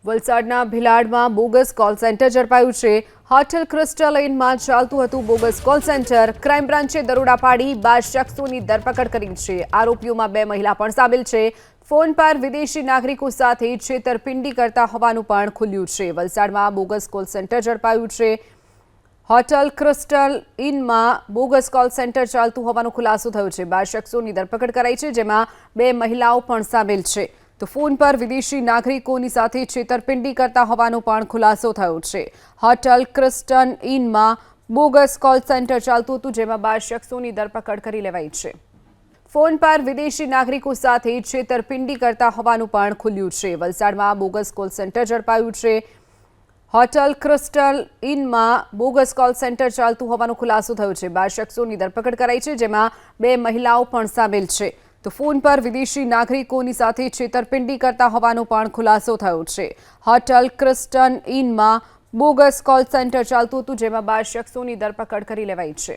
વલસાડના ભિલાડમાં bogus call centre ઝડપાયું છે। હોટેલ ક્રિસ્ટલ ઇનમાં ચાલતું હતું બોગસ કોલ સેન્ટર। ક્રાઇમ બ્રાન્ચે દરોડા પાડી 12 શખ્સોની ધરપકડ કરી છે। આરોપીઓમાં 2 મહિલા પણ સામેલ છે। ફોન પર વિદેશી નાગરિકો સાથે છેતરપિંડી કરતા હોવાનું પણ ખુલ્યું છે। વલસાડમાં બોગસ કોલ સેન્ટર ઝડપાયું છે। હોટેલ ક્રિસ્ટલ ઇનમાં બોગસ કોલ સેન્ટર ચાલતું હોવાનો ખુલાસો થયો છે। 12 શખ્સોની ધરપકડ કરાઈ છે, જેમાં 2 મહિલાઓ પણ સામેલ છે। તો ફોન પર વિદેશી નાગરિકોની સાથે છેતરપિંડી કરતા હોવાનો પણ ખુલાસો થયો છે। હોટેલ ક્રિસ્ટલ ઇનમાં બોગસ કોલ સેન્ટર ચાલતું હતું, જેમાં 12 શખ્સોની ધરપકડ કરી લેવાઈ છે। ફોન પર વિદેશી નાગરિકો સાથે છેતરપિંડી કરતા હોવાનું પણ ખુલ્યું છે। વલસાડમાં બોગસ કોલ સેન્ટર ઝડપાયું છે। હોટેલ ક્રિસ્ટલ ઇનમાં બોગસ કોલ સેન્ટર ચાલતું હોવાનો ખુલાસો થયો છે। 12 શખ્સોની ધરપકડ કરાઈ છે, જેમાં 2 મહિલાઓ પણ સામેલ છે। તો ફોન પર વિદેશી નાગરિકોની સાથે છેતરપિંડી કરતા હોવાનો પણ ખુલાસો થયો છે। હોટેલ ક્રિસ્ટલ ઇનમાં બોગસ કોલ સેન્ટર ચાલતું હતું, જેમાં 12 શખ્સોની ધરપકડ કરી લેવાઈ છે।